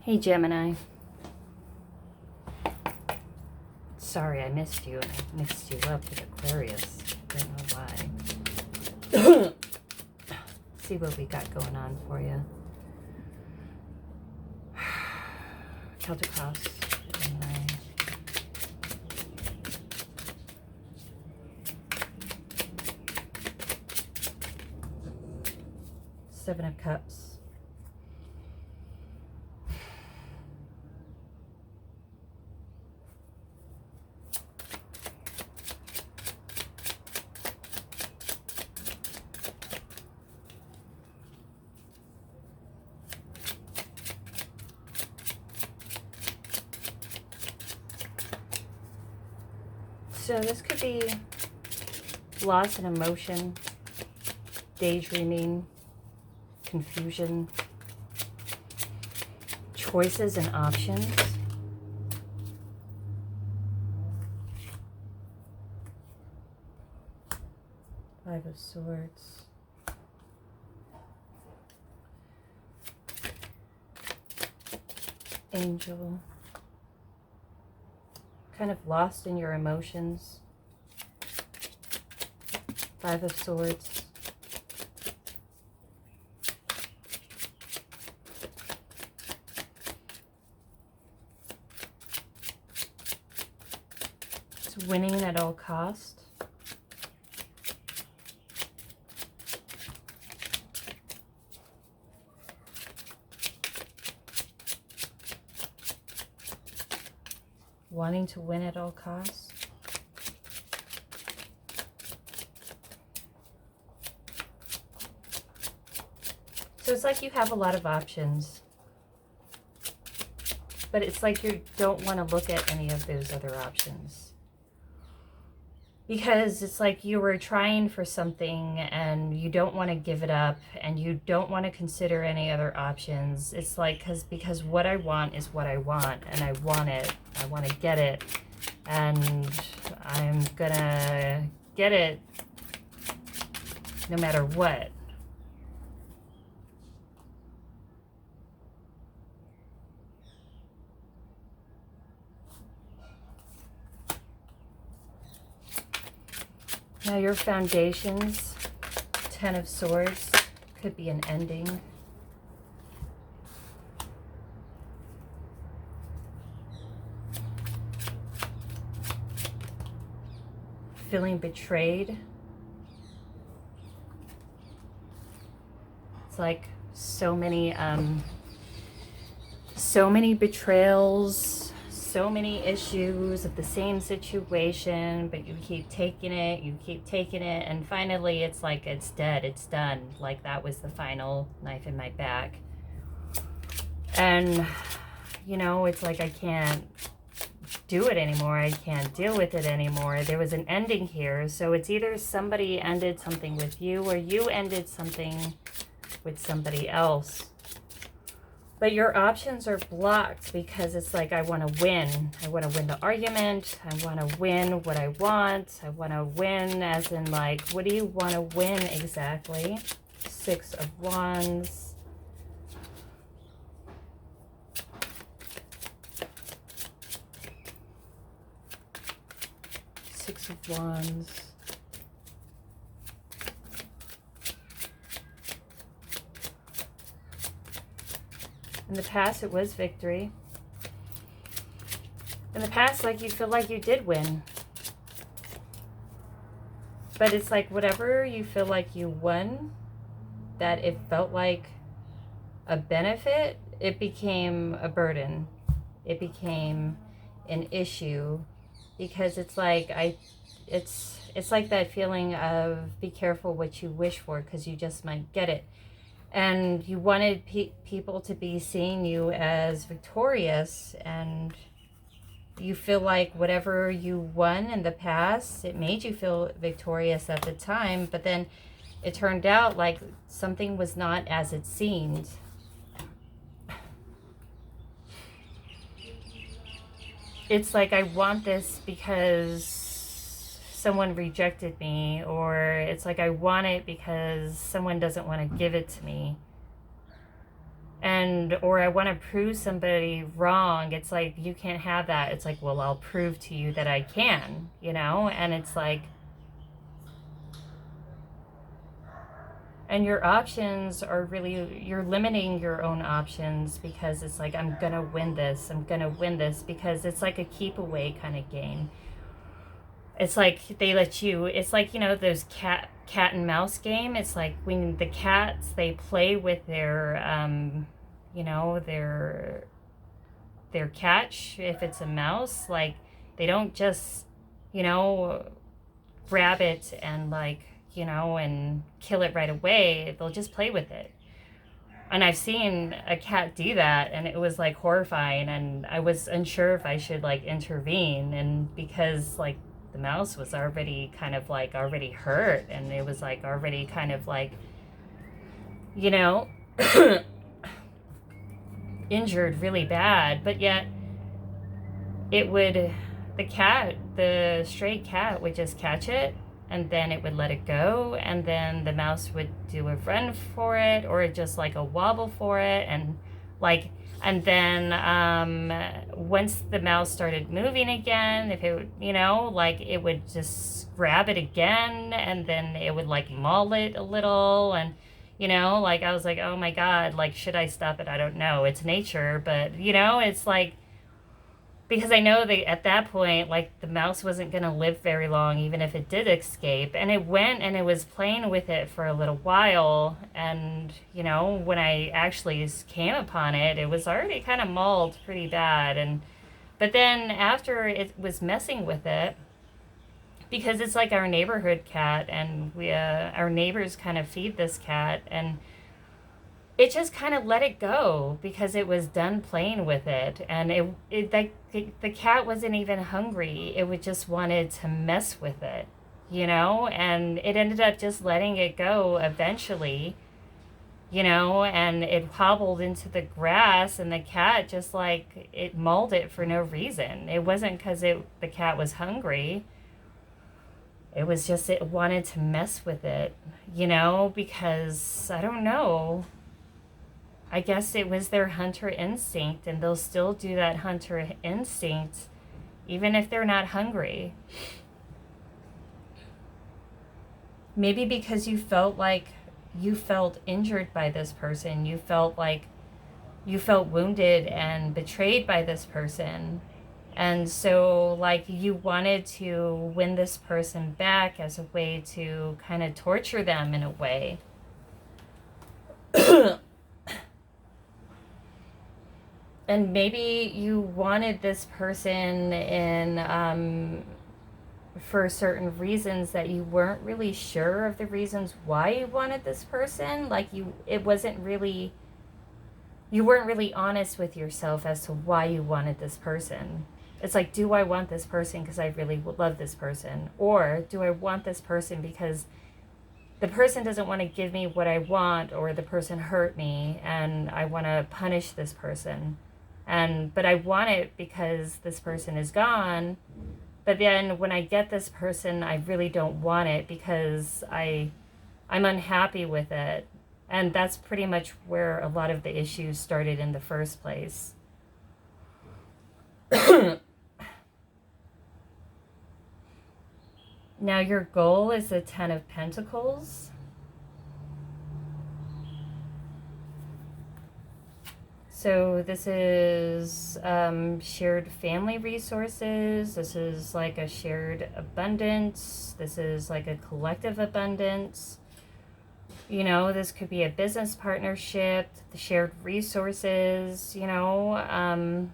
Hey Gemini. Sorry I missed you. I mixed you up with Aquarius. Don't know why. See what we got going on for you. Celtic Cross, Gemini. Seven of Cups. So this could be loss in emotion, daydreaming, confusion, choices and options. Five of Swords. Angel. Kind of lost in your emotions. Five of Swords. It's winning at all cost. Wanting to win at all costs. So it's like you have a lot of options, but it's like you don't want to look at any of those other options. Because it's like you were trying for something and you don't want to give it up and you don't want to consider any other options. It's like, because what I want is what I want and I want it. I want to get it. And I'm gonna get it no matter what. Now your foundations, Ten of Swords, could be an ending. Feeling betrayed. It's like so many betrayals, so many issues of the same situation, but you keep taking it, and finally it's like it's dead, it's done. Like that was the final knife in my back. And you know, it's like I can't do it anymore. I can't deal with it anymore. There was an ending here. So it's either somebody ended something with you or you ended something with somebody else. But your options are blocked because it's like, I want to win. I want to win the argument. I want to win what I want. I want to win as in like, what do you want to win exactly? Six of Wands. Six of Wands. In the past, it was victory. In the past, like you feel like you did win. But it's like whatever you feel like you won, that it felt like a benefit, it became a burden. It became an issue. Because it's like it's like that feeling of be careful what you wish for because you just might get it. And you wanted people to be seeing you as victorious, and you feel like whatever you won in the past, it made you feel victorious at the time, but then it turned out like something was not as it seemed. It's like I want this because someone rejected me, or it's like I want it because someone doesn't want to give it to me. and or I want to prove somebody wrong. It's like, you can't have that. It's like, well, I'll prove to you that I can, you know? And it's like, and your options are really, you're limiting your own options, because it's like, I'm gonna win this, I'm gonna win this, because it's like a keep away kind of game. It's like they let you, it's like, you know, those cat and mouse game. It's like when the cats, they play with their you know, their catch. If it's a mouse, like, they don't just, you know, grab it and, like, you know, and kill it right away. They'll just play with it. And I've seen a cat do that, and it was like horrifying, and I was unsure if I should like intervene, and because like the mouse was already kind of like already hurt, and it was like already kind of like, you know, injured really bad, but yet it would, the stray cat would just catch it, and then it would let it go, and then the mouse would do a run for it, or just like a wobble for it, and like, and then once the mouse started moving again, if it would, you know, like, it would just grab it again, and then it would like maul it a little, and, you know, like, I was like, oh my God, like, should I stop it? I don't know, it's nature, but, you know, it's like, because I know that at that point, like, the mouse wasn't going to live very long, even if it did escape. And it went and it was playing with it for a little while. And, you know, when I actually came upon it, it was already kind of mauled pretty bad. And, but then after it was messing with it, because it's like our neighborhood cat, and we, our neighbors kind of feed this cat, and it just kind of let it go because it was done playing with it, and it like the cat wasn't even hungry. It would just wanted to mess with it, you know, and it ended up just letting it go eventually, you know, and it hobbled into the grass, and the cat just like, it mauled it for no reason. It wasn't because the cat was hungry. It was just, it wanted to mess with it, you know, because I don't know. I guess it was their hunter instinct, and they'll still do that hunter instinct even if they're not hungry. Maybe because you felt like you felt injured by this person, you felt like you felt wounded and betrayed by this person. And so, like, you wanted to win this person back as a way to kind of torture them in a way. And maybe you wanted this person in for certain reasons that you weren't really sure of the reasons why you wanted this person. Like, you weren't really honest with yourself as to why you wanted this person. It's like, do I want this person because I really love this person? Or do I want this person because the person doesn't want to give me what I want, or the person hurt me and I want to punish this person? But I want it because this person is gone. But then when I get this person, I really don't want it because I'm unhappy with it. And that's pretty much where a lot of the issues started in the first place. Now your goal is the Ten of Pentacles. So this is shared family resources. This is like a shared abundance. This is like a collective abundance. You know, this could be a business partnership, the shared resources, you know.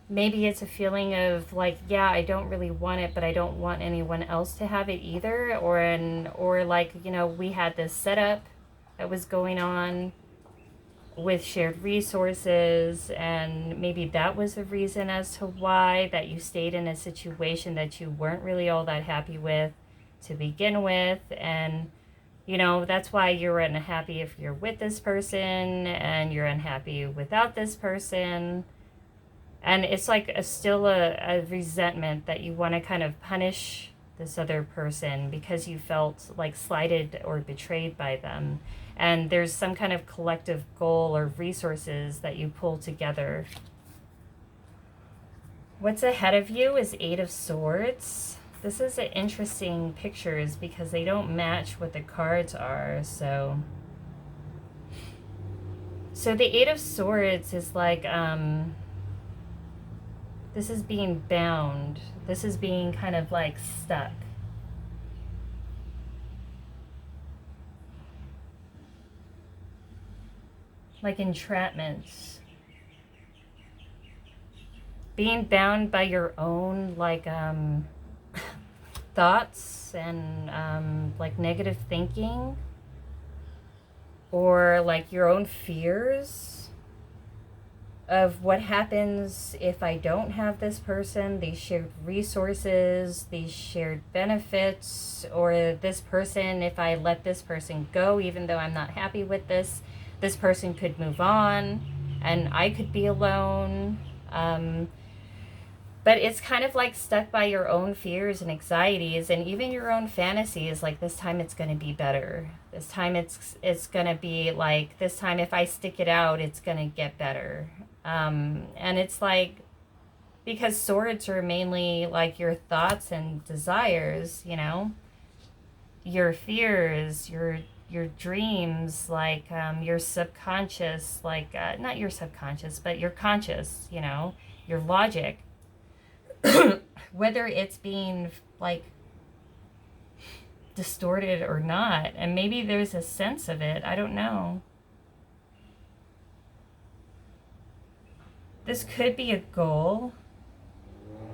Maybe it's a feeling of like, yeah, I don't really want it, but I don't want anyone else to have it either. Or like, you know, we had this setup that was going on with shared resources, and maybe that was the reason as to why that you stayed in a situation that you weren't really all that happy with to begin with. And, you know, that's why you're unhappy if you're with this person, and you're unhappy without this person. And it's like still a resentment that you want to kind of punish this other person because you felt like slighted or betrayed by them. And there's some kind of collective goal or resources that you pull together. What's ahead of you is Eight of Swords. This is an interesting pictures because they don't match what the cards are. So the Eight of Swords is like, this is being bound. This is being kind of like stuck. Like entrapments. Being bound by your own like thoughts and like negative thinking, or like your own fears of what happens if I don't have this person, these shared resources, these shared benefits, or this person, if I let this person go, even though I'm not happy with this person could move on and I could be alone. But it's kind of like stuck by your own fears and anxieties and even your own fantasies. Like, this time it's going to be better. This time it's going to be like, this time if I stick it out, it's going to get better. And it's like, because swords are mainly like your thoughts and desires, you know, your fears, your dreams, like your subconscious, like not your subconscious, but your conscious, you know, your logic. Whether it's being like distorted or not, and maybe there's a sense of it, I don't know. This could be a goal,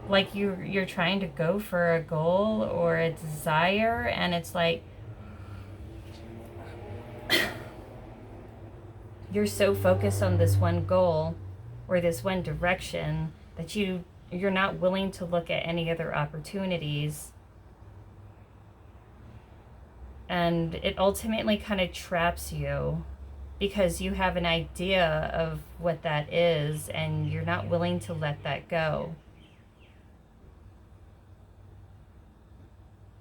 like you're trying to go for a goal or a desire, and it's like you're so focused on this one goal or this one direction that you're not willing to look at any other opportunities. And it ultimately kind of traps you because you have an idea of what that is and you're not willing to let that go.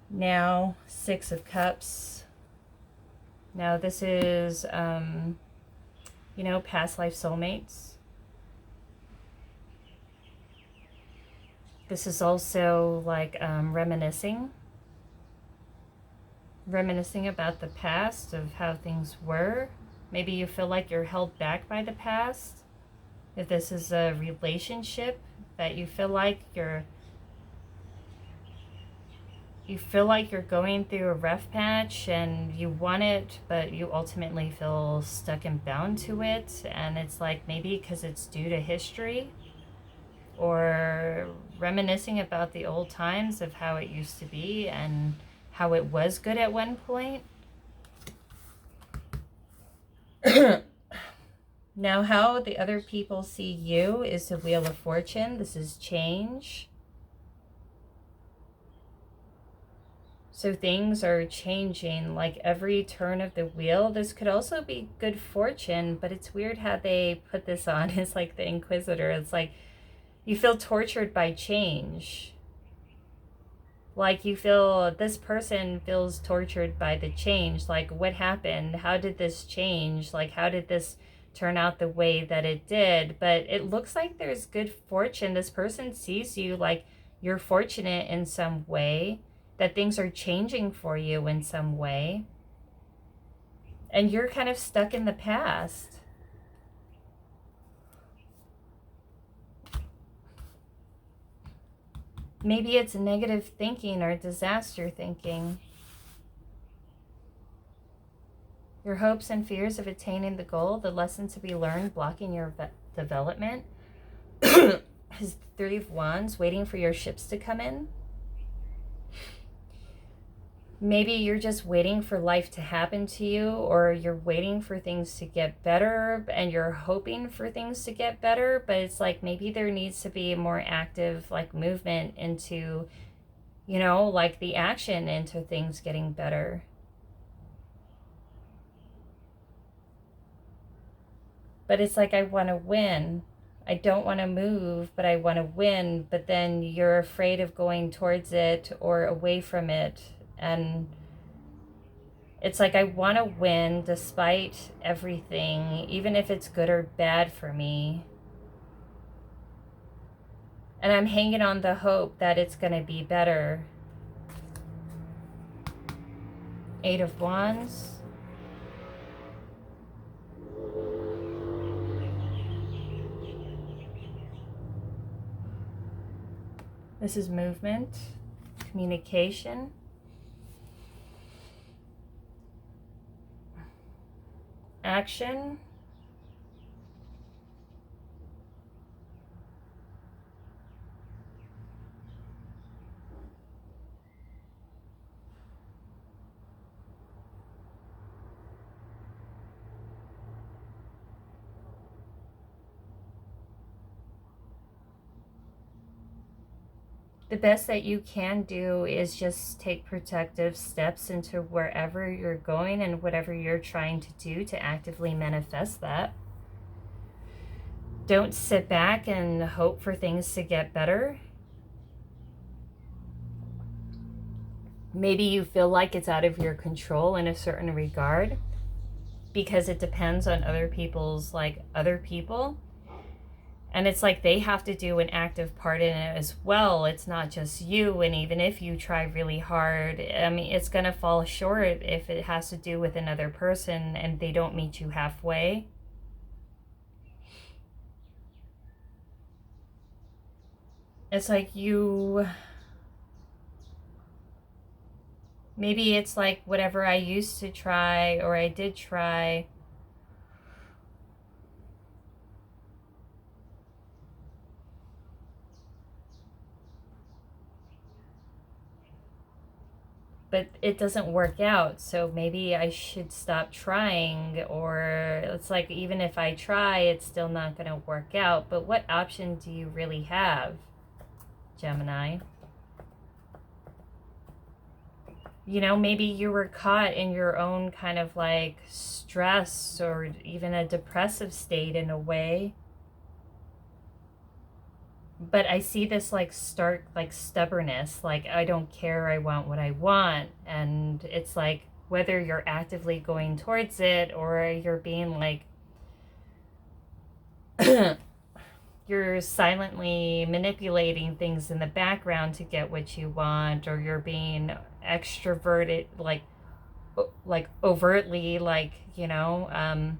Now, Six of Cups. Now this is, you know, past life soulmates. This is also like reminiscing about the past, of how things were. Maybe you feel like you're held back by the past. If this is a relationship that you feel like you're going through a rough patch and you want it, but you ultimately feel stuck and bound to it, and it's like maybe because it's due to history, or reminiscing about the old times of how it used to be and how it was good at one point. Now, how the other people see you is the Wheel of Fortune. This is change. So things are changing, like every turn of the wheel. This could also be good fortune, but it's weird how they put this on. It's like the Inquisitor. It's like you feel tortured by change. Like you feel, this person feels tortured by the change. Like, what happened? How did this change? Like, how did this turn out the way that it did? But it looks like there's good fortune. This person sees you like you're fortunate in some way, that things are changing for you in some way. And you're kind of stuck in the past. Maybe it's negative thinking or disaster thinking. Your hopes and fears of attaining the goal, the lesson to be learned, blocking your development. His Three of Wands, waiting for your ships to come in. Maybe you're just waiting for life to happen to you, or you're waiting for things to get better and you're hoping for things to get better, but it's like maybe there needs to be a more active like movement into, you know, like the action into things getting better. But it's like, I want to win. I don't want to move, but I want to win, but then you're afraid of going towards it or away from it. And it's like I want to win despite everything, even if it's good or bad for me. And I'm hanging on the hope that it's going to be better. Eight of Wands. This is movement, communication. Action. The best that you can do is just take protective steps into wherever you're going and whatever you're trying to do to actively manifest that. Don't sit back and hope for things to get better. Maybe you feel like it's out of your control in a certain regard because it depends on other people's, like other people. And it's like they have to do an active part in it as well. It's not just you. And even if you try really hard, I mean, it's going to fall short if it has to do with another person and they don't meet you halfway. It's like maybe it's like whatever I used to try or I did try, but it doesn't work out, so maybe I should stop trying. Or it's like even if I try, it's still not going to work out. But what option do you really have, Gemini? You know, maybe you were caught in your own kind of like stress or even a depressive state in a way. But I see this like stark like stubbornness, like I don't care, I want what I want. And it's like whether you're actively going towards it or you're being like you're silently manipulating things in the background to get what you want, or you're being extroverted, like overtly, like, you know,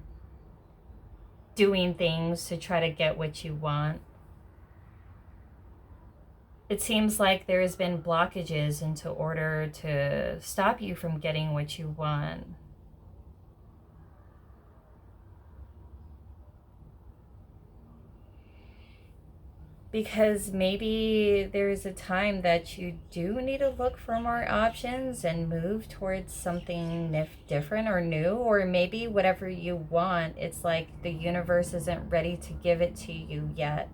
doing things to try to get what you want. It seems like there has been blockages into order to stop you from getting what you want. Because maybe there's a time that you do need to look for more options and move towards something different or new, or maybe whatever you want, it's like the universe isn't ready to give it to you yet.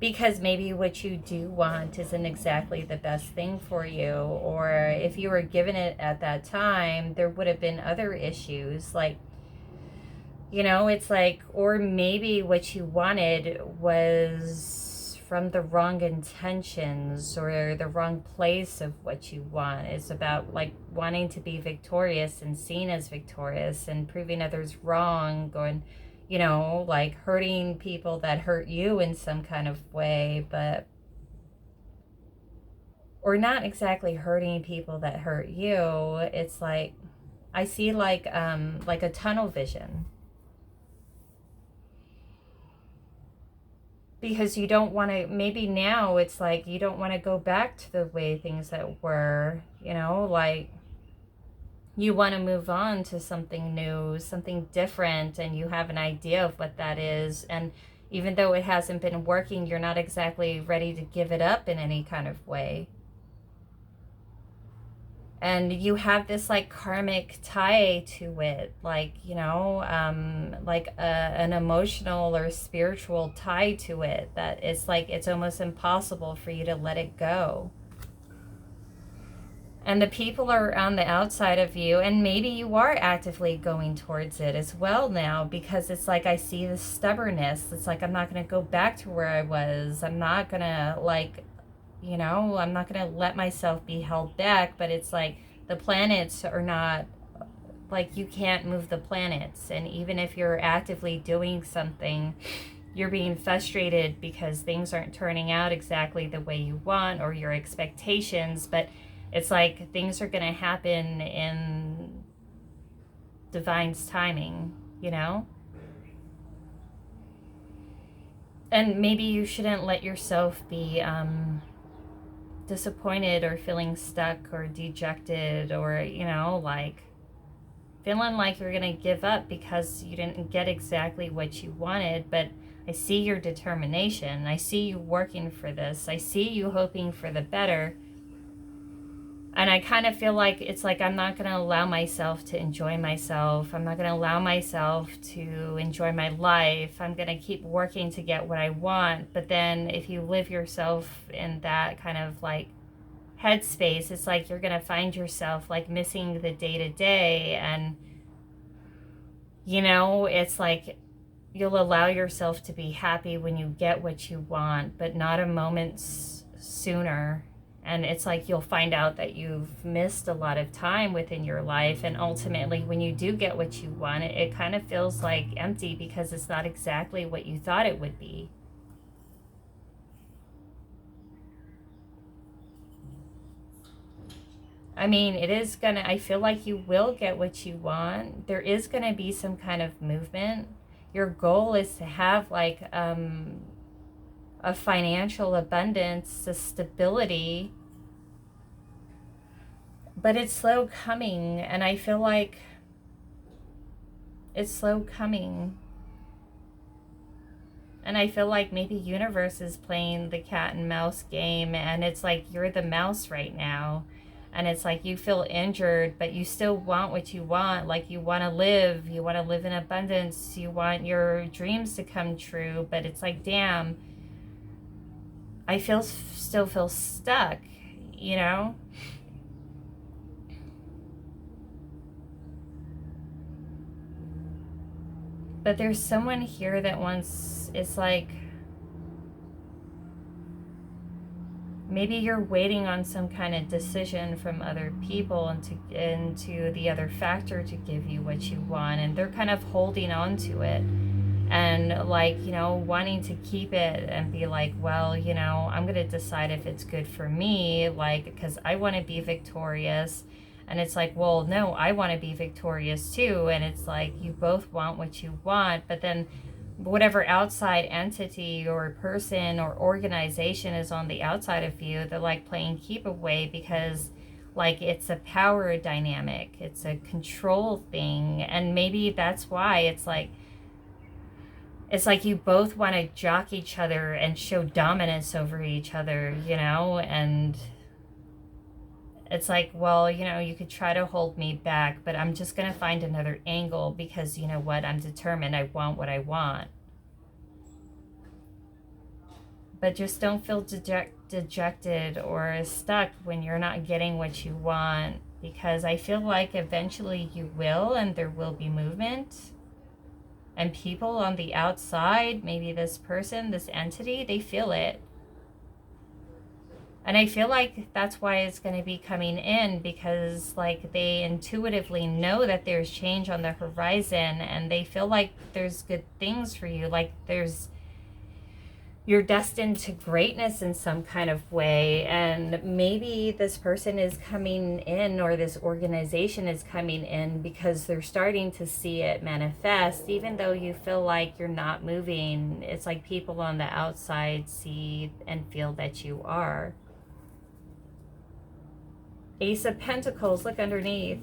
Because maybe what you do want isn't exactly the best thing for you, or if you were given it at that time, there would have been other issues, like, you know, it's like, or maybe what you wanted was from the wrong intentions or the wrong place of what you want. It's about like wanting to be victorious and seen as victorious and proving others wrong, going, you know, like hurting people that hurt you in some kind of way, but, or not exactly hurting people that hurt you. It's like, I see like a tunnel vision. Because you don't want to, maybe now it's like you don't want to go back to the way things that were, you know, like you want to move on to something new, something different, and you have an idea of what that is. And even though it hasn't been working, you're not exactly ready to give it up in any kind of way. And you have this like karmic tie to it, like, you know, like an emotional or spiritual tie to it, that it's like it's almost impossible for you to let it go. And the people are on the outside of you, and maybe you are actively going towards it as well now, because it's like I see the stubbornness. It's like I'm not going to go back to where I was. I'm not going to, like, I'm not going to let myself be held back. But it's like the planets are not, like, you can't move the planets. And even if you're actively doing something, you're being frustrated because things aren't turning out exactly the way you want or your expectations. But it's like things are going to happen in divine's timing, And maybe you shouldn't let yourself be disappointed or feeling stuck or dejected or, like feeling like you're going to give up because you didn't get exactly what you wanted. But I see your determination. I see you working for this. I see you hoping for the better. And I kind of feel like it's like I'm not going to allow myself to enjoy myself. I'm not going to allow myself to enjoy my life. I'm going to keep working to get what I want. But then if you live yourself in that kind of like headspace, it's like you're going to find yourself like missing the day to day. And, it's like you'll allow yourself to be happy when you get what you want, but not a moment sooner. And it's like you'll find out that you've missed a lot of time within your life. And ultimately, when you do get what you want, it kind of feels like empty because it's not exactly what you thought it would be. I mean, I feel like you will get what you want. There is going to be some kind of movement. Your goal is to have like a financial abundance, a stability, but it's slow coming, and I feel like it's slow coming. And I feel like maybe universe is playing the cat and mouse game, and it's like you're the mouse right now. And it's like you feel injured, but you still want what you want. Like you want to live in abundance. You want your dreams to come true. But it's like, damn, I still feel stuck, But there's someone here that it's like, maybe you're waiting on some kind of decision from other people and to the other factor to give you what you want, and they're kind of holding on to it and like, wanting to keep it and be like, well, I'm going to decide if it's good for me, like, because I want to be victorious. And it's like, well, no, I want to be victorious too. And it's like you both want what you want, but then whatever outside entity or person or organization is on the outside of you, they're like playing keep away because like it's a power dynamic, it's a control thing. And maybe that's why it's like you both want to jock each other and show dominance over each other, and it's like, well, you could try to hold me back, but I'm just going to find another angle because you know what? I'm determined. I want what I want. But just don't feel dejected or stuck when you're not getting what you want, because I feel like eventually you will, and there will be movement. And people on the outside, maybe this person, this entity, they feel it. And I feel like that's why it's going to be coming in, because like they intuitively know that there's change on the horizon, and they feel like there's good things for you. Like you're destined to greatness in some kind of way. And maybe this person is coming in, or this organization is coming in, because they're starting to see it manifest. Even though you feel like you're not moving, it's like people on the outside see and feel that you are. Ace of Pentacles, look underneath.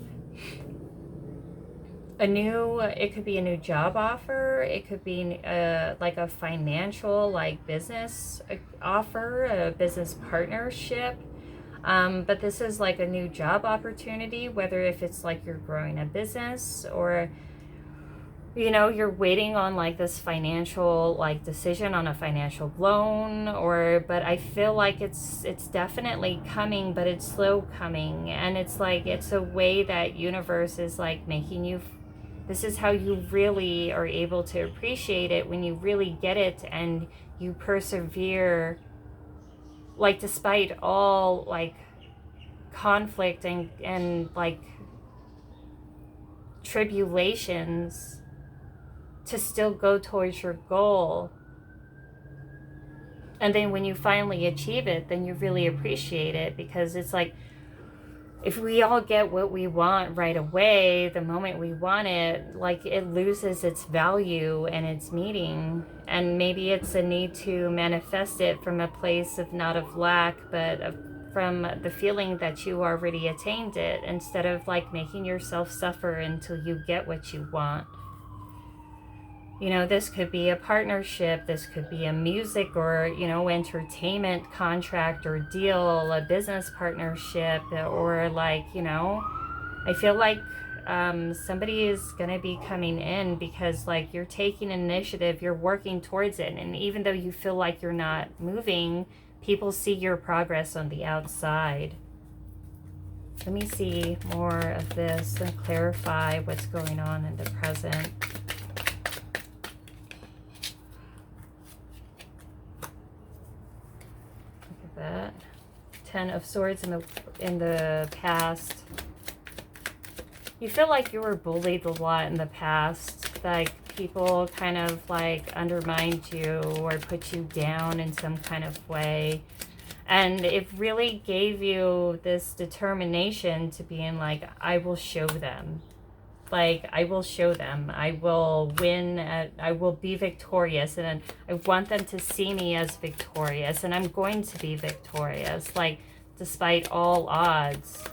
It could be a new job offer. It could be like a financial, like business offer, a business partnership. But this is like a new job opportunity, whether if it's like you're growing a business, or you're waiting on like this financial like decision on a financial loan, but I feel like it's definitely coming, but it's slow coming. And it's like it's a way that universe is like making you, this is how you really are able to appreciate it, when you really get it and you persevere, like despite all like conflict and like tribulations, to still go towards your goal. And then when you finally achieve it, then you really appreciate it, because it's like, if we all get what we want right away, the moment we want it, like it loses its value and its meaning. And maybe it's a need to manifest it from a place of not of lack, but from the feeling that you already attained it, instead of like making yourself suffer until you get what you want. This could be a partnership, this could be a music or, entertainment contract or deal, a business partnership, or like, I feel like somebody is going to be coming in, because like you're taking initiative, you're working towards it. And even though you feel like you're not moving, people see your progress on the outside. Let me see more of this and clarify what's going on in the present. That 10 of Swords in the past. You feel like you were bullied a lot in the past, like people kind of like undermined you or put you down in some kind of way, and it really gave you this determination to being like, I will show them. Like, I will show them. I will win. I will be victorious. And I want them to see me as victorious. And I'm going to be victorious, like, despite all odds.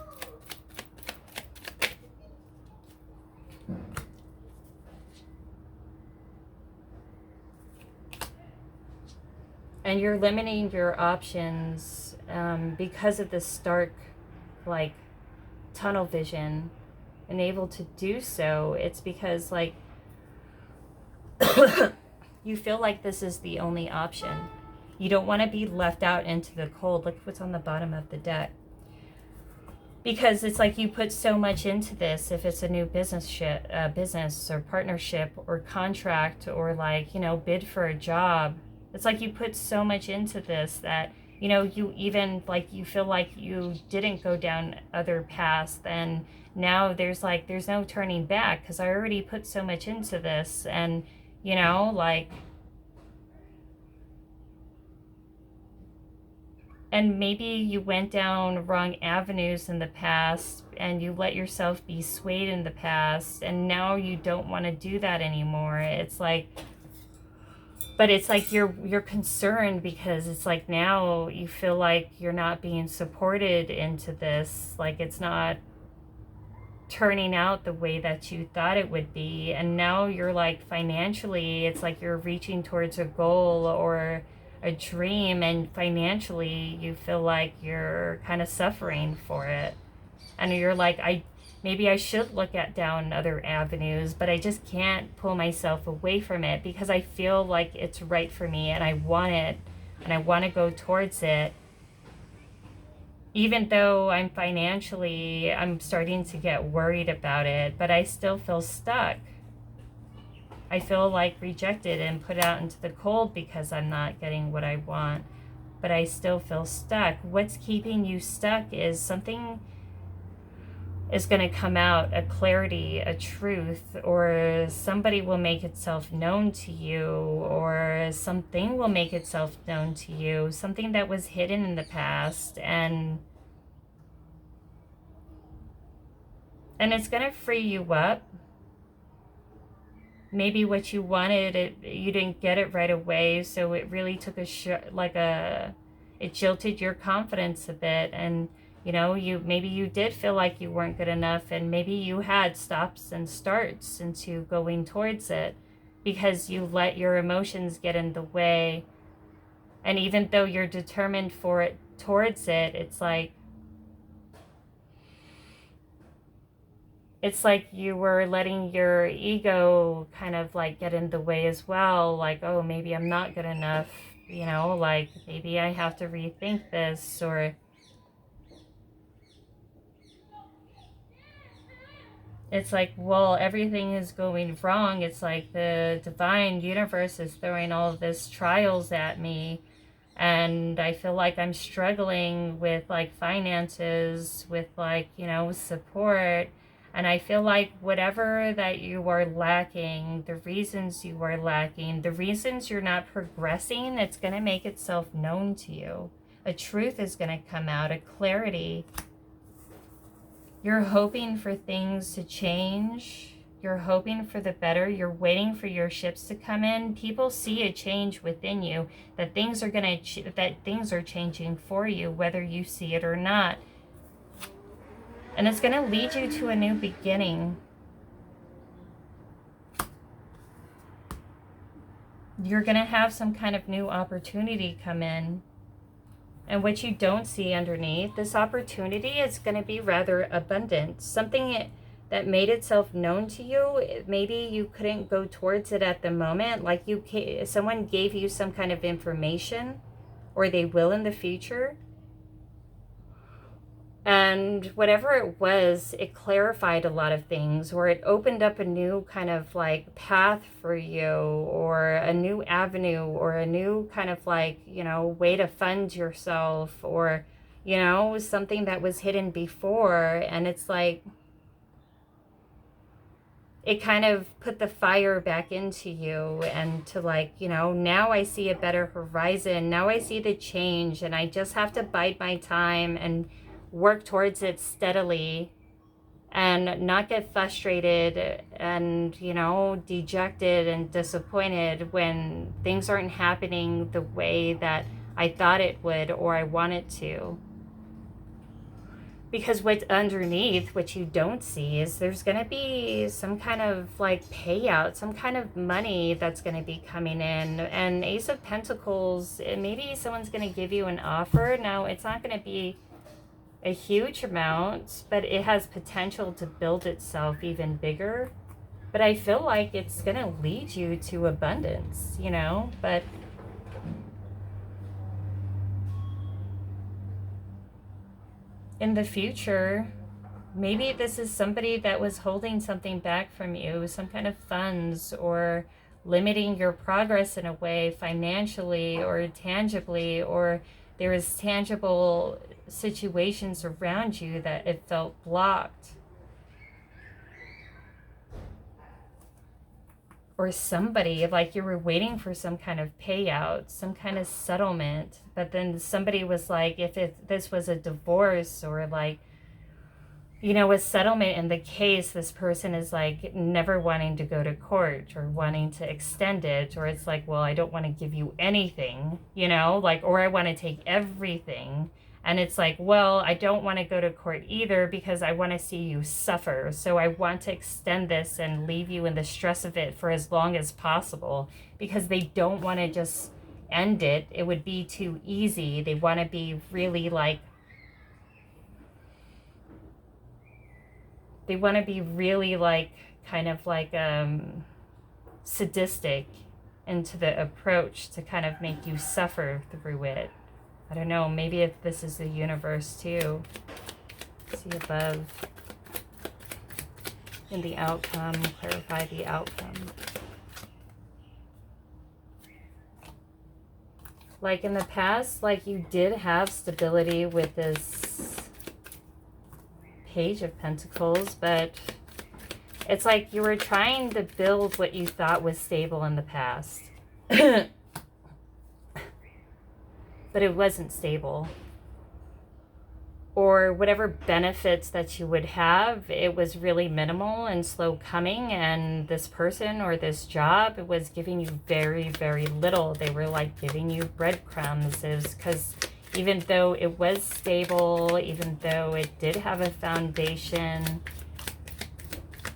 And you're limiting your options because of this stark, like, tunnel vision. And able to do so, it's because like you feel like this is the only option. You don't want to be left out into the cold. Look what's on the bottom of the deck, because it's like you put so much into this. If it's a new business or partnership or contract, or like, bid for a job, it's like you put so much into this that you even like, you feel like you didn't go down other paths, and now there's no turning back, because I already put so much into this. And like, and maybe you went down wrong avenues in the past, and you let yourself be swayed in the past, and now you don't want to do that anymore. It's like, but it's like you're concerned, because it's like now you feel like you're not being supported into this, like it's not turning out the way that you thought it would be. And now you're like, financially, it's like you're reaching towards a goal or a dream, and financially you feel like you're kind of suffering for it. And you're like, maybe I should look at down other avenues, but I just can't pull myself away from it, because I feel like it's right for me, and I want it, and I want to go towards it. Even though I'm starting to get worried about it, but I still feel stuck. I feel like rejected and put out into the cold because I'm not getting what I want, but I still feel stuck. What's keeping you stuck is something is going to come out, a clarity, a truth, or somebody will make itself known to you, or something will make itself known to you, something that was hidden in the past, and it's going to free you up. Maybe what you wanted, you didn't get it right away, so it really took it jilted your confidence a bit, and maybe you did feel like you weren't good enough, and maybe you had stops and starts into going towards it, because you let your emotions get in the way. And even though you're determined towards it, it's like it's like you were letting your ego kind of like get in the way as well. Like, oh, maybe I'm not good enough, you know, like maybe I have to rethink this, or it's like, well, everything is going wrong. It's like the divine universe is throwing all of this trials at me, and I feel like I'm struggling with like finances, with like, you know, support. And I feel like whatever that you are lacking, the reasons you are lacking, the reasons you're not progressing, it's going to make itself known to you. A truth is going to come out, a clarity. You're hoping for things to change. You're hoping for the better. You're waiting for your ships to come in. People see a change within you, that things are that things are changing for you, whether you see it or not. And it's going to lead you to a new beginning. You're going to have some kind of new opportunity come in. And what you don't see underneath, this opportunity is going to be rather abundant. Something that made itself known to you, maybe you couldn't go towards it at the moment. Like someone gave you some kind of information, or they will in the future. And whatever it was, it clarified a lot of things, or it opened up a new kind of like path for you, or a new avenue, or a new kind of like, you know, way to fund yourself, or, you know, something that was hidden before. And it's like, it kind of put the fire back into you, and to like, you know, now I see a better horizon. Now I see the change, and I just have to bide my time and work towards it steadily, and not get frustrated and, you know, dejected and disappointed when things aren't happening the way that I thought it would, or I want it to. Because what's underneath, what you don't see, is there's going to be some kind of like payout, some kind of money that's going to be coming in. And Ace of Pentacles, maybe someone's going to give you an offer. Now, it's not going to be a huge amount, but it has potential to build itself even bigger. But I feel like it's going to lead you to abundance, you know, but in the future, maybe this is somebody that was holding something back from you, some kind of funds, or limiting your progress in a way, financially or tangibly, or there was tangible situations around you that it felt blocked. Or somebody, like you were waiting for some kind of payout, some kind of settlement, but then somebody was like, if this was a divorce, or like, you know, a settlement in the case, this person is like never wanting to go to court, or wanting to extend it, or it's like, well, I don't want to give you anything, you know, like, or I want to take everything. And it's like, well, I don't want to go to court either, because I want to see you suffer. So I want to extend this and leave you in the stress of it for as long as possible, because they don't want to just end it. It would be too easy. They want to be really like, they want to be really like, kind of like sadistic into the approach to kind of make you suffer through it. I don't know, maybe if this is the universe too. See above. In the outcome, clarify the outcome. Like in the past, like you did have stability with this Page of Pentacles, but it's like you were trying to build what you thought was stable in the past. But it wasn't stable. Or whatever benefits that you would have, it was really minimal and slow coming, and this person or this job, it was giving you very, very little. They were like giving you breadcrumbs, because even though it was stable, even though it did have a foundation,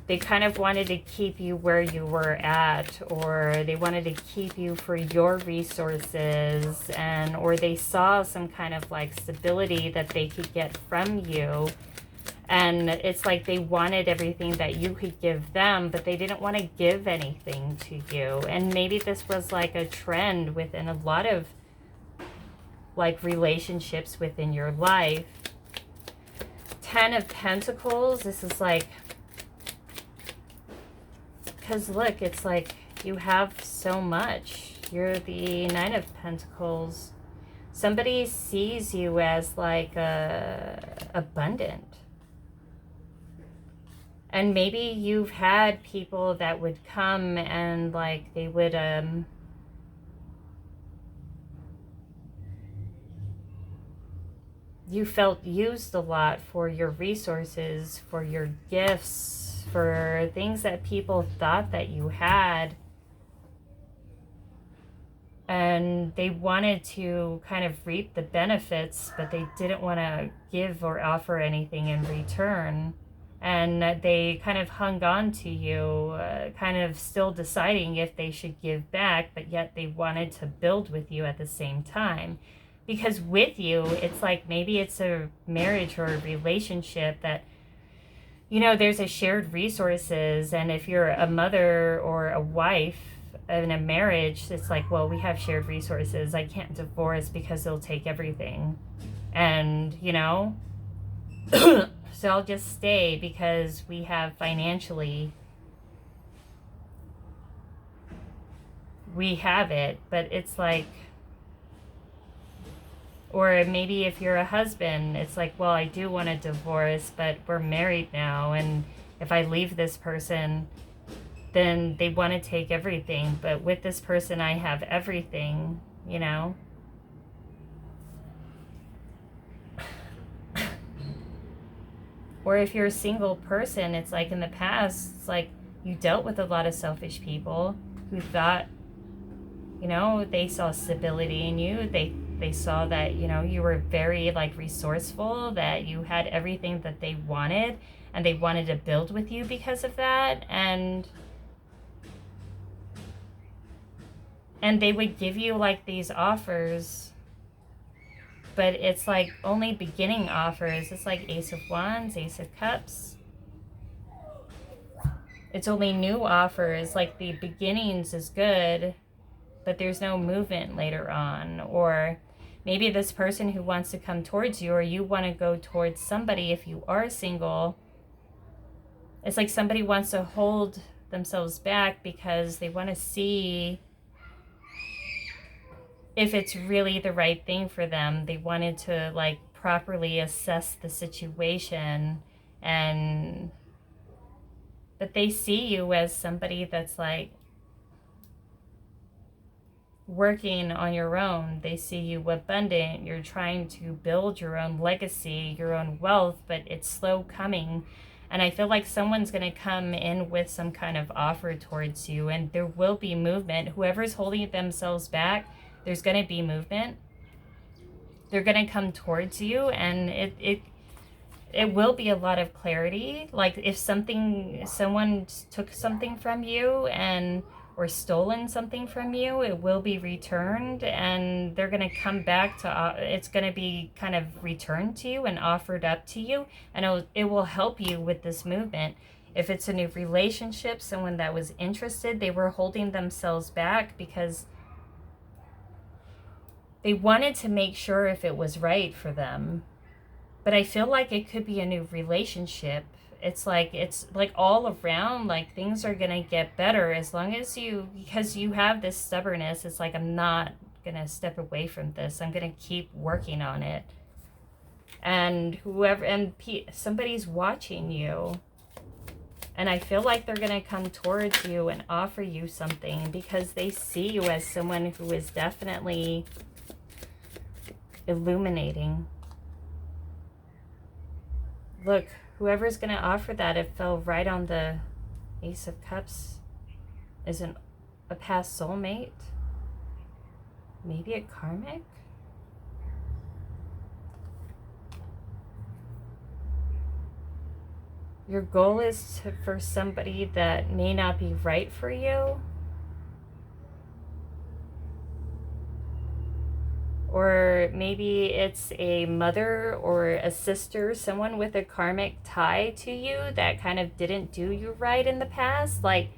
they kind of wanted to keep you where you were at, or they wanted to keep you for your resources, or they saw some kind of like stability that they could get from you. And it's like they wanted everything that you could give them, but they didn't want to give anything to you. And maybe this was like a trend within a lot of like relationships within your life. 10 of Pentacles, this is like, because look, it's like you have so much. You're the 9 of Pentacles. Somebody sees you as like abundant. And maybe you've had people that would come and like they would you felt used a lot for your resources, for your gifts, for things that people thought that you had. And they wanted to kind of reap the benefits, but they didn't want to give or offer anything in return. And they kind of hung on to you, kind of still deciding if they should give back, but yet they wanted to build with you at the same time. Because with you, it's like maybe it's a marriage or a relationship that, you know, there's a shared resources. And if you're a mother or a wife in a marriage, it's like, well, we have shared resources. I can't divorce because they'll take everything. And, you know, so I'll just stay because we have financially, we have it. But it's like, or maybe if you're a husband, it's like, well, I do want a divorce, but we're married now. And if I leave this person, then they want to take everything. But with this person, I have everything, you know. Or if you're a single person, it's like in the past, it's like you dealt with a lot of selfish people who thought, you know, they saw stability in you. They saw that, you know, you were very like resourceful, that you had everything that they wanted, and they wanted to build with you because of that. And they would give you like these offers, but it's like only beginning offers. It's like Ace of Wands, Ace of Cups. It's only new offers. Like the beginnings is good, but there's no movement later on. Or maybe this person who wants to come towards you, or you want to go towards somebody if you are single. It's like somebody wants to hold themselves back because they want to see if it's really the right thing for them. They wanted to like properly assess the situation, but they see you as somebody that's like working on your own. They see you abundant. You're trying to build your own legacy, your own wealth, but it's slow coming. And I feel like someone's going to come in with some kind of offer towards you, and there will be movement. Whoever's holding themselves back, there's going to be movement. They're going to come towards you, and it will be a lot of clarity. Like if someone took something from you or stolen something from you, it will be returned, and they're going to come back to, it's going to be kind of returned to you and offered up to you, and it will help you with this movement. If it's a new relationship, someone that was interested, they were holding themselves back because they wanted to make sure if it was right for them. But I feel like it could be a new relationship. It's like all around, like things are going to get better as long as because you have this stubbornness. It's like, I'm not going to step away from this. I'm going to keep working on it. And somebody's watching you. And I feel like they're going to come towards you and offer you something because they see you as someone who is definitely illuminating. Look, whoever's going to offer that, it fell right on the Ace of Cups. Isn't a past soulmate? Maybe a karmic? Your goal is for somebody that may not be right for you. Or maybe it's a mother or a sister, someone with a karmic tie to you that kind of didn't do you right in the past. Like,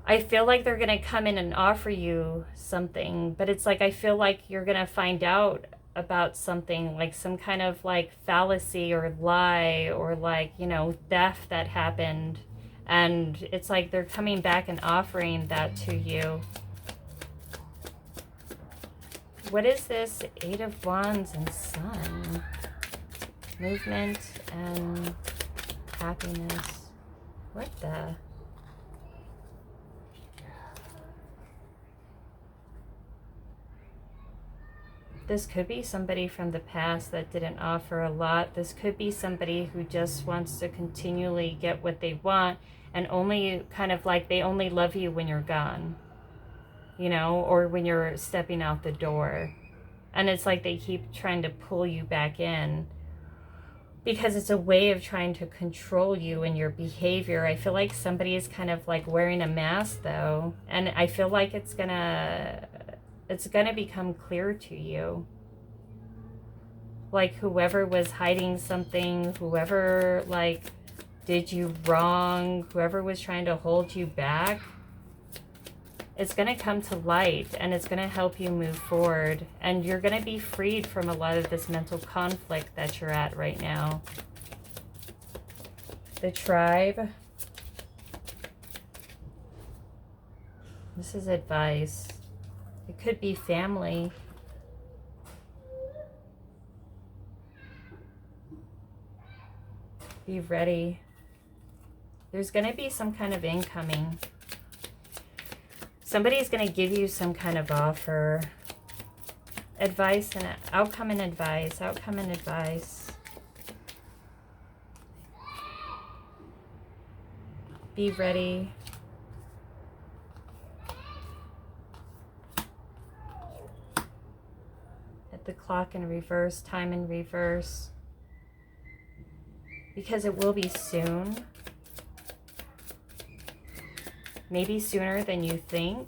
I feel like they're going to come in and offer you something, but it's like I feel like you're going to find out about something, like some kind of like fallacy or lie or like, you know, theft that happened. And it's like they're coming back and offering that to you. What is this? Eight of Wands and Sun. Movement and happiness. What the? This could be somebody from the past that didn't offer a lot. This could be somebody who just wants to continually get what they want and only kind of like they only love you when you're gone, you know, or when you're stepping out the door. And it's like they keep trying to pull you back in because it's a way of trying to control you and your behavior. I feel like somebody is kind of like wearing a mask though. And I feel like it's gonna become clear to you. Like whoever was hiding something, whoever like did you wrong, whoever was trying to hold you back, it's going to come to light and it's going to help you move forward. And you're going to be freed from a lot of this mental conflict that you're at right now. The tribe. This is advice. It could be family. Be ready. There's going to be some kind of incoming. Somebody's going to give you some kind of offer. Advice and outcome and advice. Outcome and advice. Be ready. The clock in reverse, time in reverse, because it will be soon, maybe sooner than you think.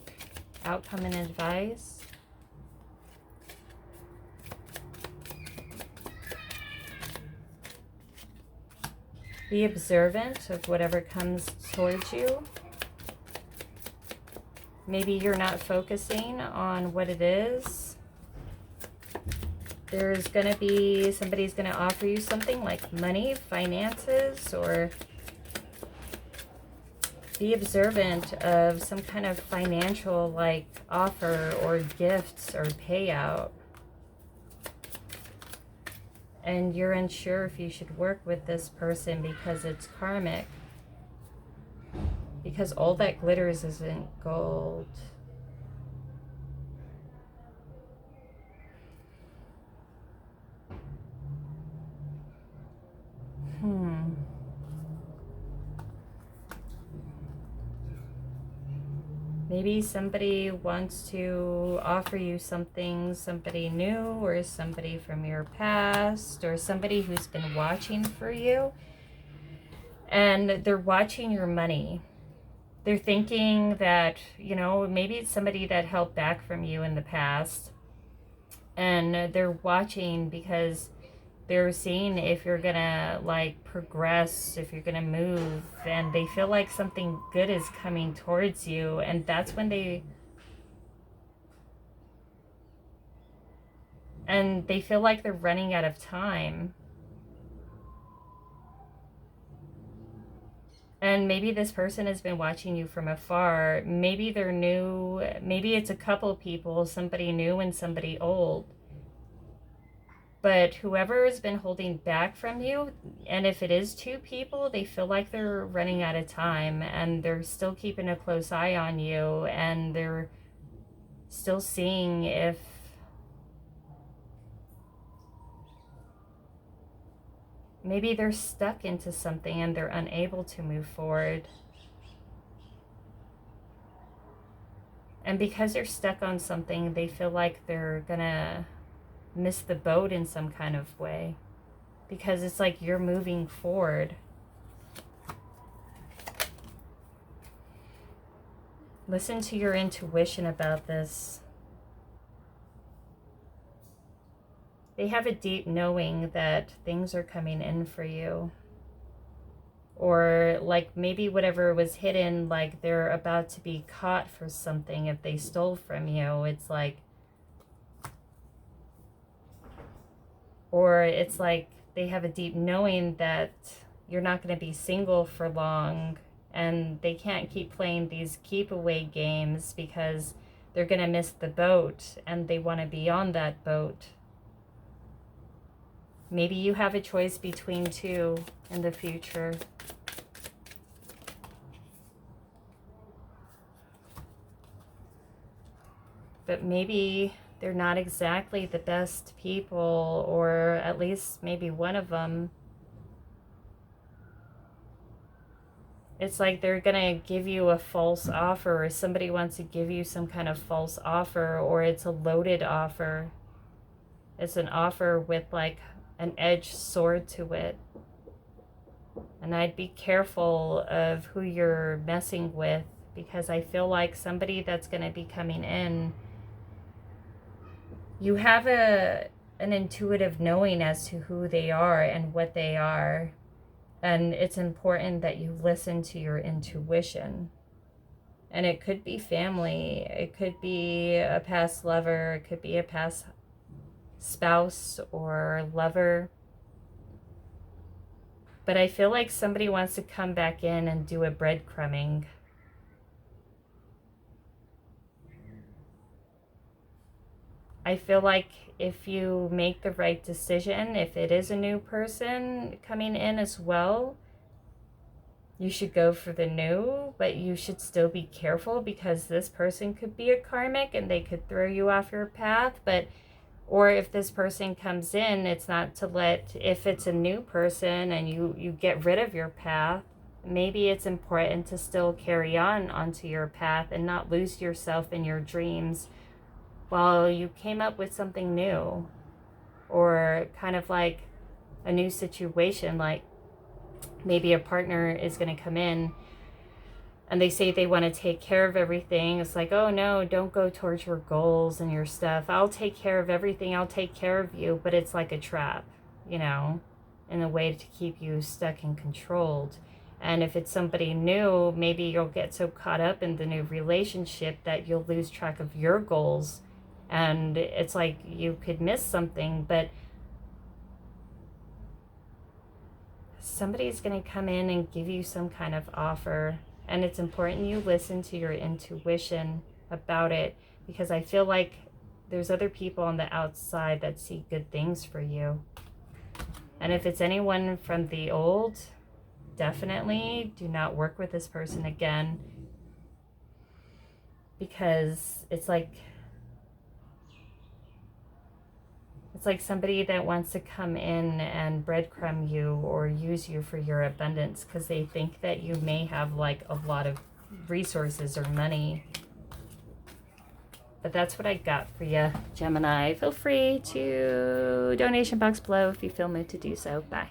Outcome and advice. Be observant of whatever comes towards you. Maybe you're not focusing on what it is. There's going to be, somebody's going to offer you something like money, finances, or be observant of some kind of financial like offer or gifts or payout. And you're unsure if you should work with this person because it's karmic. Because all that glitters isn't gold. Maybe somebody wants to offer you something, somebody new or somebody from your past or somebody who's been watching for you. And they're watching your money. They're thinking that, you know, maybe it's somebody that held back from you in the past. And they're watching because they're seeing if you're gonna like progress, if you're gonna move, and they feel like something good is coming towards you. And that's when they feel like they're running out of time. And maybe this person has been watching you from afar. Maybe they're new. Maybe it's a couple people, somebody new and somebody old. But whoever has been holding back from you, and if it is two people, they feel like they're running out of time and they're still keeping a close eye on you and they're still seeing if maybe they're stuck into something and they're unable to move forward. And because they're stuck on something, they feel like they're gonna miss the boat in some kind of way because it's like you're moving forward. Listen to your intuition about this. they have a deep knowing that things are coming in for you. Or like maybe whatever was hidden, like they're about to be caught for something if they stole from you. It's like, or it's like they have a deep knowing that you're not going to be single for long, and they can't keep playing these keep away games because they're going to miss the boat and they want to be on that boat. Maybe you have a choice between two in the future. But maybe they're not exactly the best people, or at least maybe one of them. It's like they're gonna give you a false offer, or somebody wants to give you some kind of false offer, or it's a loaded offer. It's an offer with like an edged sword to it. And I'd be careful of who you're messing with, because I feel like somebody that's gonna be coming in, you have an intuitive knowing as to who they are and what they are. And it's important that you listen to your intuition. And it could be family, it could be a past lover, it could be a past spouse or lover. But I feel like somebody wants to come back in and do a breadcrumbing. I feel like if you make the right decision, if it is a new person coming in as well, you should go for the new, but you should still be careful, because this person could be a karmic and they could throw you off your path. But or if this person comes in, it's not to let, if it's a new person and you get rid of your path, maybe it's important to still carry on onto your path and not lose yourself in your dreams while you came up with something new, or kind of like a new situation. Like maybe a partner is going to come in and they say they want to take care of everything. It's like, oh no, don't go towards your goals and your stuff. I'll take care of everything. I'll take care of you. But it's like a trap, you know, in a way to keep you stuck and controlled. And if it's somebody new, maybe you'll get so caught up in the new relationship that you'll lose track of your goals. And it's like you could miss something, but somebody's going to come in and give you some kind of offer. And it's important you listen to your intuition about it, because I feel like there's other people on the outside that see good things for you. And if it's anyone from the old, definitely do not work with this person again, because it's like somebody that wants to come in and breadcrumb you or use you for your abundance, because they think that you may have like a lot of resources or money. But that's what I got for you, Gemini. Feel free to donation box below if you feel moved to do so. Bye.